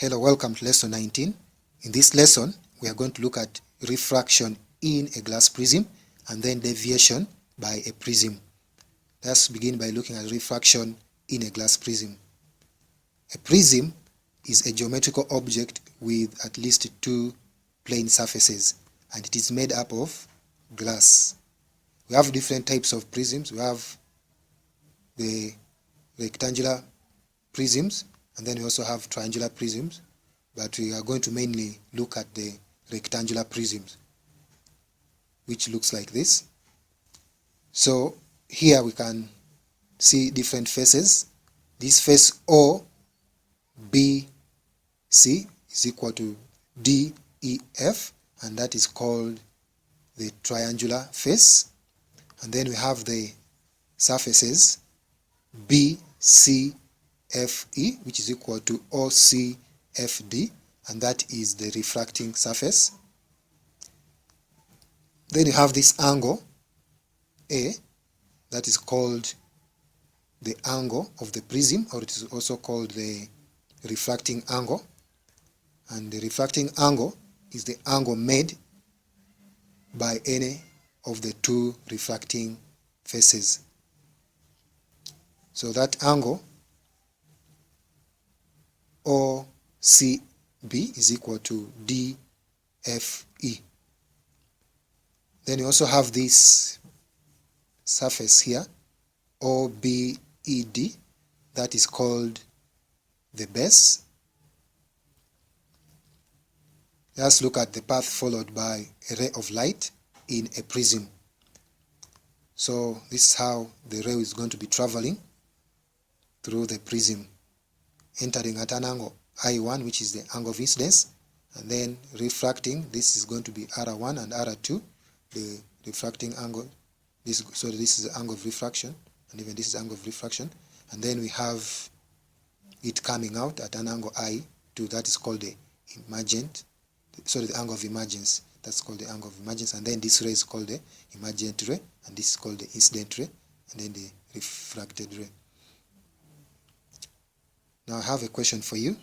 Hello, welcome to lesson 19. In this lesson, we are going to look at refraction in a glass prism and then deviation by a prism. Let's begin by looking at refraction in a glass prism. A prism is a geometrical object with at least two plane surfaces, and it is made up of glass. We have different types of prisms. We have the rectangular prisms, and then we also have triangular prisms, but we are going to mainly look at the rectangular prisms, which looks like this. So here we can see different faces. This face OBC is equal to DEF, and that is called the triangular face. And then we have the surfaces BCFE, which is equal to OCFD, and that is the refracting surface. Then you have this angle A, that is called the angle of the prism, or it is also called the refracting angle. And the refracting angle is the angle made by any of the two refracting faces. So that angle OCB is equal to DFE. Then you also have this surface here, OBED, that is called the base. Let's look at the path followed by a ray of light in a prism. So this is how the ray is going to be traveling through the prism, entering at an angle I1, which is the angle of incidence, and then refracting. This is going to be R1 and R2, the refracting angle. This is the angle of refraction, and even this is angle of refraction. And then we have it coming out at an angle I2, that is called the emergent, the angle of emergence. That's called the angle of emergence. And then this ray is called the emergent ray, and this is called the incident ray, and then the refracted ray. Now I have a question for you.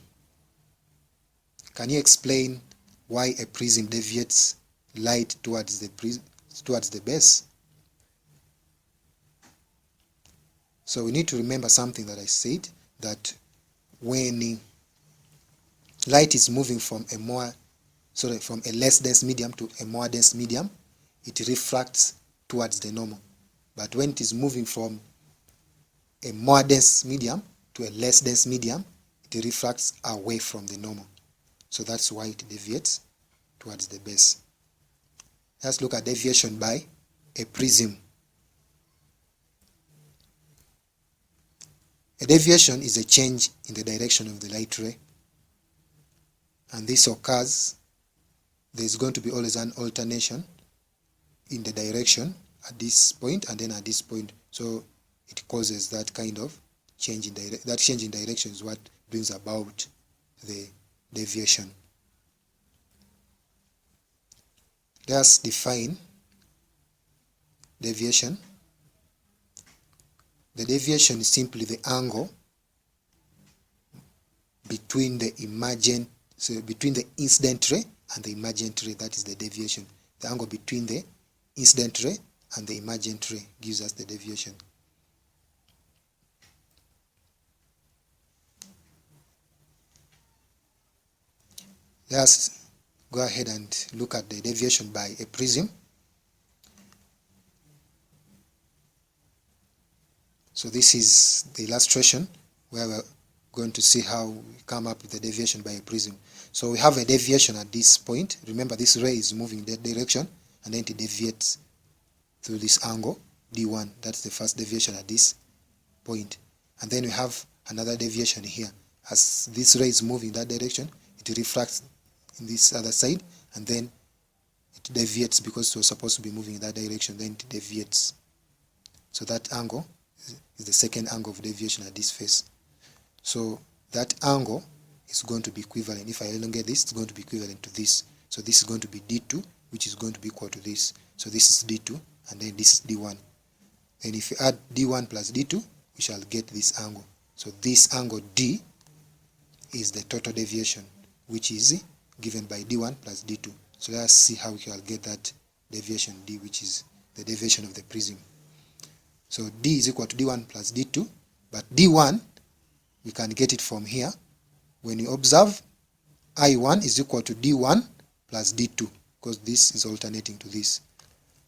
Can you explain why a prism deviates light towards the base? So we need to remember something that I said, that when light is moving from a less dense medium to a more dense medium, it refracts towards the normal. But when it is moving from a more dense medium to a less dense medium, it refracts away from the normal. So that's why it deviates towards the base. Let's look at deviation by a prism. A deviation is a change in the direction of the light ray, and this occurs, there is going to be always an alternation in the direction at this point and then at this point. So it causes that kind of change in that change in direction is what brings about the deviation. Let's define deviation. The deviation is simply the angle between the incident ray and the emergent ray. That is the deviation. The angle between the incident ray and the emergent ray gives us the deviation. Let's go ahead and look at the deviation by a prism. So this is the illustration where we're going to see how we come up with the deviation by a prism. So we have a deviation at this point. Remember, this ray is moving in that direction, and then it deviates through this angle D1. That's the first deviation at this point. And then we have another deviation here. As this ray is moving in that direction, it refracts in this other side, and then it deviates because it was supposed to be moving in that direction, then it deviates. So that angle is the second angle of deviation at this face. So that angle is going to be equivalent. If I elongate this, it's going to be equivalent to this. So this is going to be D2, which is going to be equal to this. So this is D2, and then this is D1. Then if you add D1 plus D2, we shall get this angle. So this angle D is the total deviation, which is given by d1 plus d2. So let's see how we can get that deviation d, which is the deviation of the prism. So d is equal to d1 plus d2, but d1 we can get it from here. When you observe, I1 is equal to d1 plus d2, because this is alternating to this,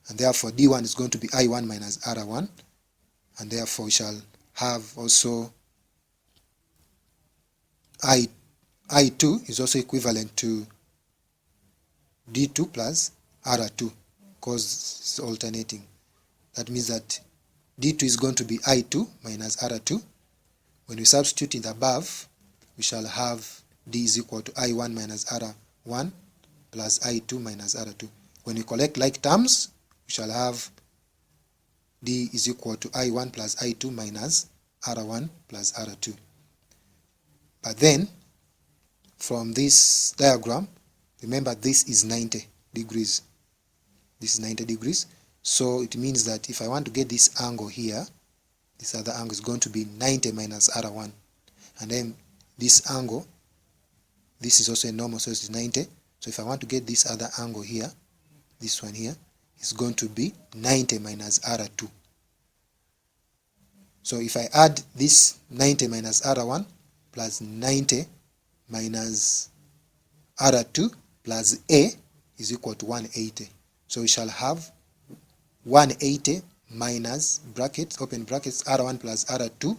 and therefore d1 is going to be I1 minus R1, and therefore we shall have also I2 is also equivalent to d2 plus R2, because it's alternating. That means that d2 is going to be I2 minus R2. When we substitute in the above, we shall have d is equal to I1 minus R1 plus I2 minus R2. When we collect like terms, we shall have d is equal to I1 plus I2 minus R1 plus R2. But then, from this diagram, remember this is 90 degrees. This is 90 degrees. So it means that if I want to get this angle here, this other angle is going to be 90 minus R1. And then this angle, this is also a normal, so it's 90. So if I want to get this other angle here, this one here, is going to be 90 minus R2. So if I add this 90 minus R1 plus 90 minus R2 plus A is equal to 180. So we shall have 180 minus brackets, open brackets, R1 plus R2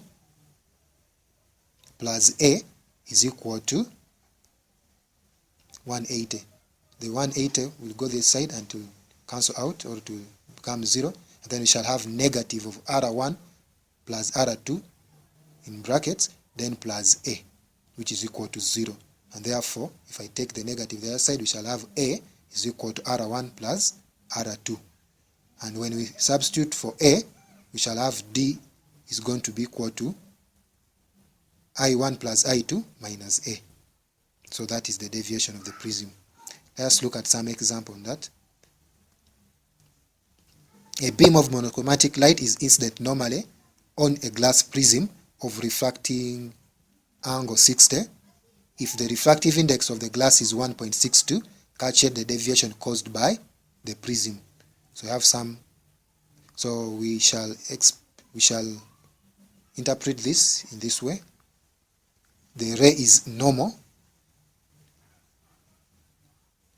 plus A is equal to 180. The 180 will go this side and to cancel out or to become 0. And then we shall have negative of R1 plus R2 in brackets, then plus A, which is equal to 0. And therefore, if I take the negative the other side, we shall have A is equal to R1 plus R2. And when we substitute for A, we shall have D is going to be equal to I1 plus I2 minus A. So that is the deviation of the prism. Let's look at some example on that. A beam of monochromatic light is incident normally on a glass prism of refracting angle 60. If the refractive index of the glass is 1.62, calculate the deviation caused by the prism. So we have some. So we shall interpret this in this way. The ray is normal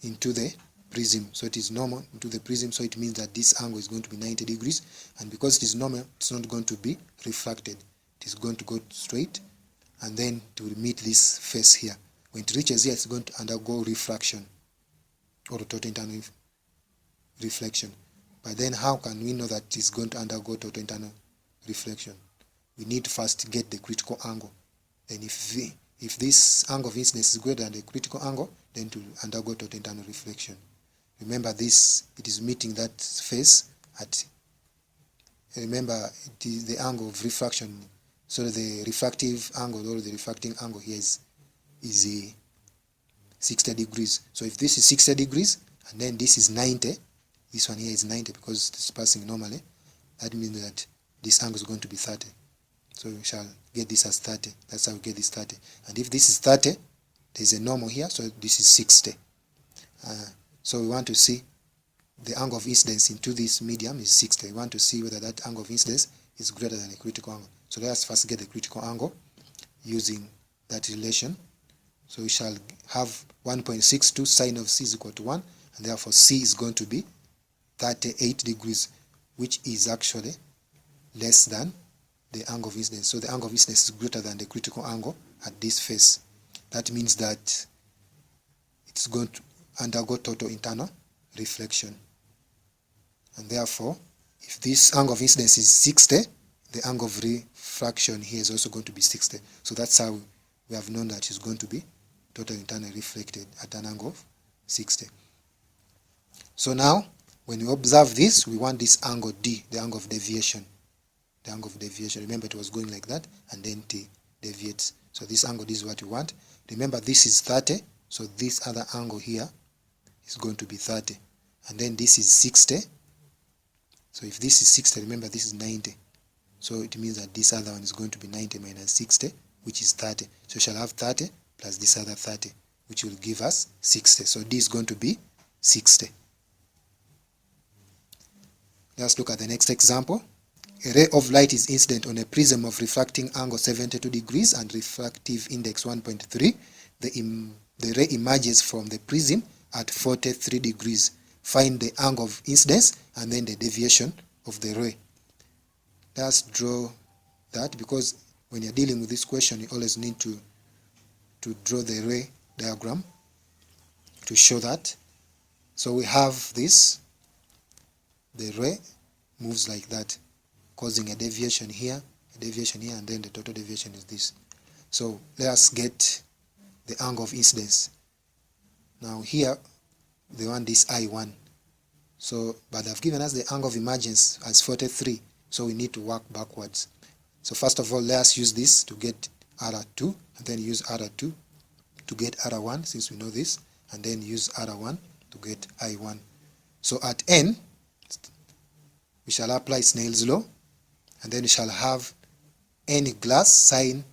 into the prism, so it is normal into the prism, so it means that this angle is going to be 90 degrees, and because it is normal, it's not going to be refracted. It is going to go straight, and then to meet this face here. When it reaches here, it's going to undergo refraction or total internal reflection. But then how can we know that it's going to undergo total internal reflection? We need to first get the critical angle. Then if this angle of incidence is greater than the critical angle, then to undergo total internal reflection. Remember this, it is meeting that face at, remember it is the angle of refraction. So the refractive angle or the refracting angle here is 60 degrees. So if this is 60 degrees and then this is 90, this one here is 90 because it's passing normally, that means that this angle is going to be 30. So we shall get this as 30. That's how we get this 30. And if this is 30, there's a normal here, so this is 60. So we want to see the angle of incidence into this medium is 60. We want to see whether that angle of incidence is greater than the critical angle. So let us first get the critical angle using that relation. So we shall have 1.62 sine of C is equal to 1, and therefore C is going to be 38 degrees, which is actually less than the angle of incidence. So the angle of incidence is greater than the critical angle at this face. That means that it's going to undergo total internal reflection. And therefore, if this angle of incidence is 60, the angle of refraction here is also going to be 60. So that's how we have known that it's going to be total internal reflected at an angle of 60. So now, when we observe this, we want this angle D, the angle of deviation. The angle of deviation. Remember, it was going like that, and then T deviates. So this angle, this is what we want. Remember, this is 30, so this other angle here is going to be 30. And then this is 60. So if this is 60, remember this is 90. So it means that this other one is going to be 90 minus 60, which is 30. So we shall have 30 plus this other 30, which will give us 60. So D is going to be 60. Let's look at the next example. A ray of light is incident on a prism of refracting angle 72 degrees and refractive index 1.3. The ray emerges from the prism at 43 degrees. Find the angle of incidence and then the deviation of the ray. Let's draw that, because when you're dealing with this question, you always need to draw the ray diagram to show that. So we have this, the ray moves like that, causing a deviation here, and then the total deviation is this. So let us get the angle of incidence. Now here they want this I1. So, but they've given us the angle of emergence as 43. So we need to work backwards. So first of all, let us use this to get R2, and then use R2 to get R1, since we know this, and then use R1 to get I1. So at N, we shall apply Snell's law, and then we shall have N glass sine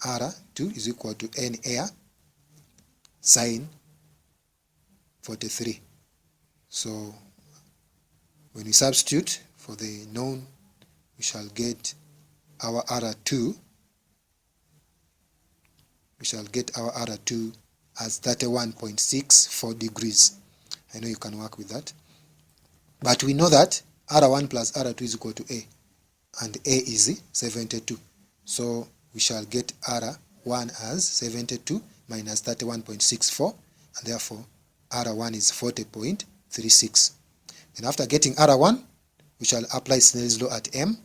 R2 is equal to N air sine 43. So when we substitute for the known, we shall get our R2. We shall get our R2 as 31.64 degrees. I know you can work with that. But we know that R1 plus R2 is equal to A, and A is 72. So we shall get R1 as 72 minus 31.64, and therefore R1 is 40.36. Then after getting R1, we shall apply Snell's law at M,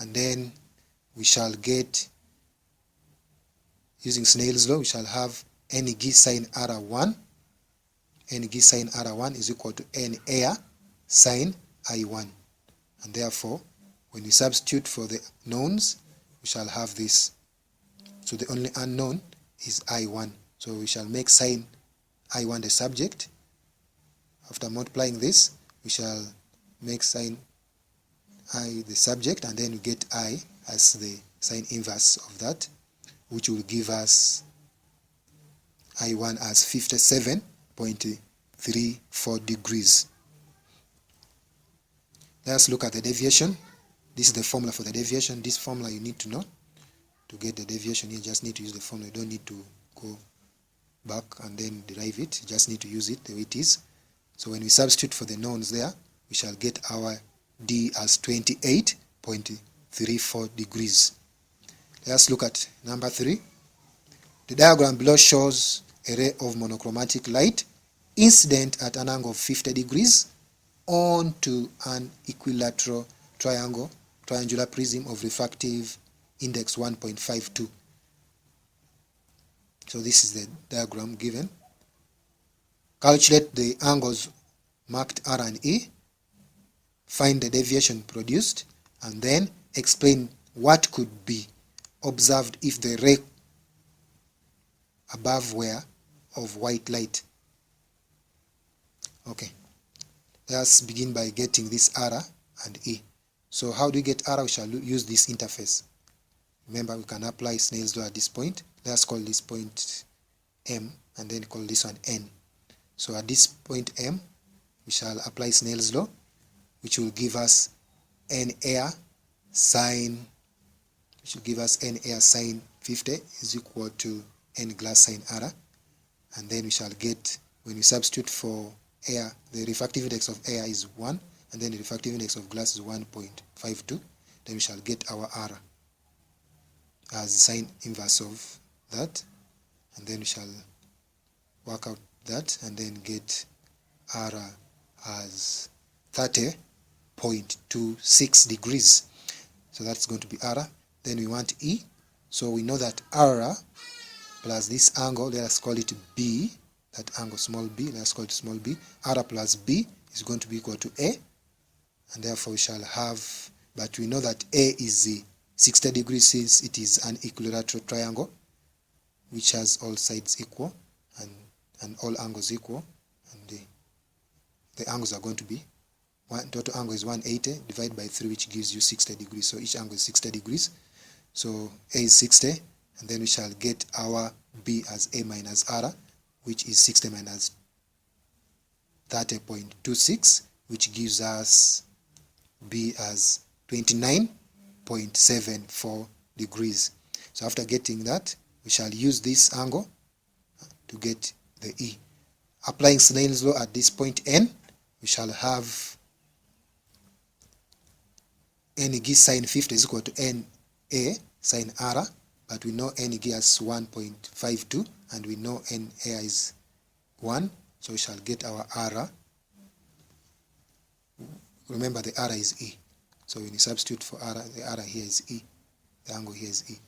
and then we shall get, using Snell's law, we shall have N G sine R1. N G sine R1 is equal to N air sine I1. And therefore, when we substitute for the knowns, we shall have this. So the only unknown is I1. So we shall make sine I1 the subject. After multiplying this, we shall make sine I the subject, and then we get I as the sine inverse of that, which will give us I1 as 57.34 degrees. Let's look at the deviation. This is the formula for the deviation. This formula you need to know. To get the deviation, you just need to use the formula. You don't need to go back and then derive it. You just need to use it the way it is. So when we substitute for the knowns there, we shall get our D as 28.34 degrees. Let's look at number 3. The diagram below shows a ray of monochromatic light incident at an angle of 50 degrees onto an equilateral triangular prism of refractive index 1.52. So this is the diagram given. Calculate the angles marked R and E, find the deviation produced, and then explain what could be observed if the ray above were of white light. Okay, let's begin by getting this R and E. So how do we get R? We shall use this interface. Remember, we can apply Snell's law at this point. Let's call this point M, and then call this one N. So at this point M, we shall apply Snell's law, which will give us N air sine, which will give us N air sine 50 is equal to N glass sine R. And then we shall get, when we substitute for air, the refractive index of air is 1, and then the refractive index of glass is 1.52. Then we shall get our R as the sine inverse of that, and then we shall work out that, and then get R as 30.26 degrees. So that's going to be R. Then we want E. So we know that R plus this angle, let us call it B, that angle small b, let's call it small b, R plus B is going to be equal to A, and therefore we shall have, but we know that A is 60 degrees since it is an equilateral triangle which has all sides equal and all angles equal, and the angles are going to be, total angle is 180 divided by 3, which gives you 60 degrees. So each angle is 60 degrees. So A is 60, and then we shall get our B as A minus R, which is 60 minus 30.26, which gives us B as 29.74 degrees. So after getting that, we shall use this angle to get the E. Applying Snell's law at this point N, we shall have NG sine 50 is equal to NA sine R, but we know NG as 1.52 and we know NA is 1, so we shall get our R. Remember the R is E, so when you substitute for R, the R here is E, the angle here is E.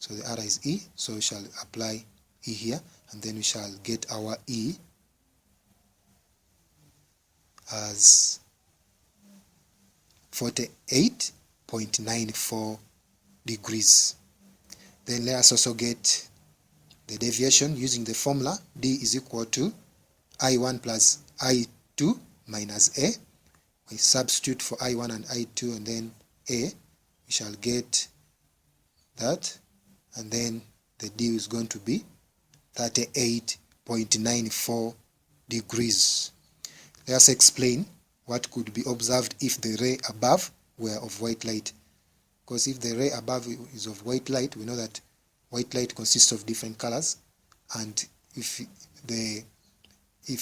So the R is E, so we shall apply E here, and then we shall get our E as 48.94 degrees. Then let us also get the deviation using the formula D is equal to I1 plus I2 minus A. We substitute for I1 and I2 and then A, we shall get that, and then the D is going to be 38.94 degrees. Let us explain what could be observed if the ray above were of white light. Because if the ray above is of white light, we know that white light consists of different colors, and if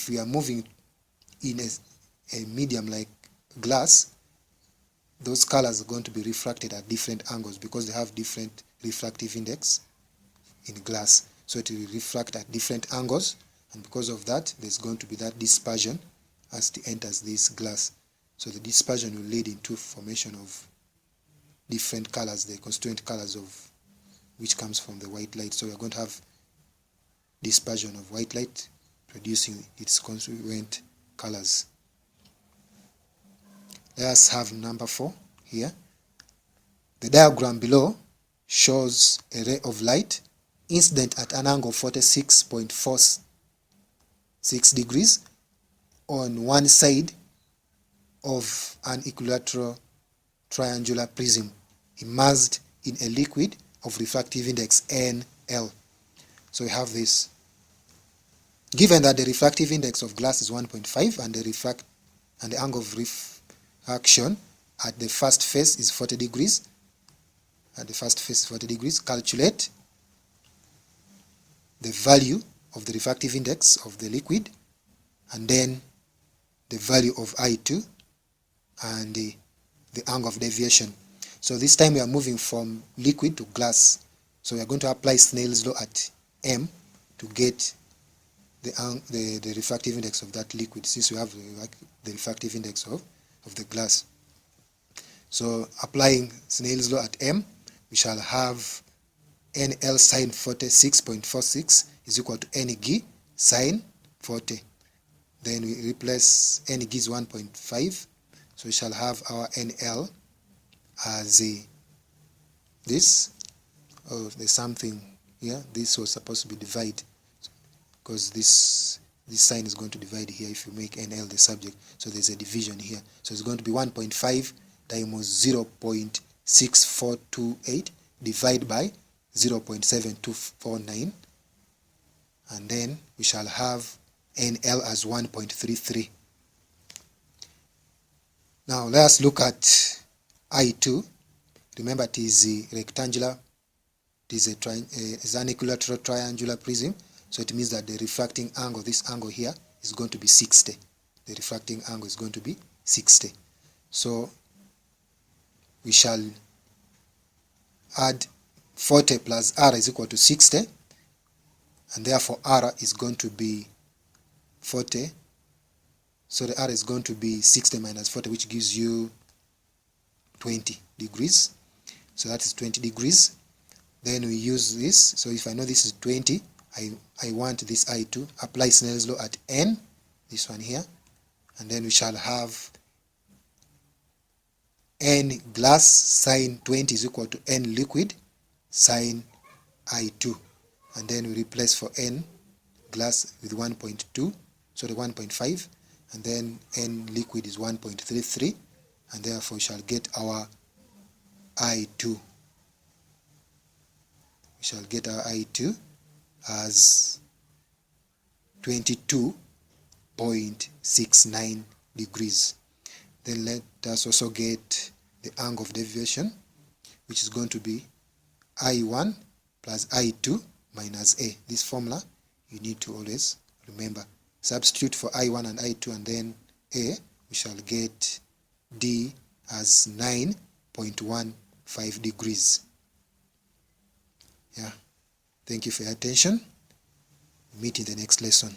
we are moving in a medium like glass, those colors are going to be refracted at different angles because they have different refractive index in glass. So it will refract at different angles, and because of that, there's going to be that dispersion as it enters this glass. So the dispersion will lead into formation of different colors, the constituent colors of which comes from the white light. So we are going to have dispersion of white light producing its constituent colors. Let us have number 4 here. The diagram below shows a ray of light incident at an angle of 46.46 degrees on one side of an equilateral triangular prism immersed in a liquid of refractive index NL. So we have this. Given that the refractive index of glass is 1.5 and the angle of refraction at the first phase is 40 degrees, calculate the value of the refractive index of the liquid and then the value of I2 and the angle of deviation. So this time we are moving from liquid to glass. So we are going to apply Snell's law at M to get the refractive index of that liquid, since we have the refractive index of the glass. So applying Snell's law at M, we shall have NL sine 46.46 is equal to NG sine 40. Then we replace NG is 1.5, so we shall have our NL as this. Oh, there's something here. This was supposed to be divided, because this sign is going to divide here if you make NL the subject. So there's a division here. So it's going to be 1.5 times 0.6428 divided by 0.7249, and then we shall have NL as 1.33. Now let us look at I2. Remember, it is a rectangular, it is an equilateral triangular prism, so it means that the refracting angle, this angle here, is going to be 60. The refracting angle is going to be 60. So we shall add 40 plus R is equal to 60, and therefore R is going to be 40. So the R is going to be 60 minus 40, which gives you 20 degrees. So that is 20 degrees. Then we use this. So if I know this is 20, I want this I2. Apply Snell's law at N, this one here. And then we shall have N glass sine 20 is equal to N liquid sine I2. And then we replace for N glass with 1.2, so the 1.5. And then N liquid is 1.33. And therefore we shall get our I2. we shall get our I2 as 22.69 degrees. Then let us also get the angle of deviation, which is going to be I1 plus I2 minus A. This formula you need to always remember. Substitute for I1 and I2 and then A, we shall get D as 9.15 degrees. Yeah. Thank you for your attention. Meet in the next lesson.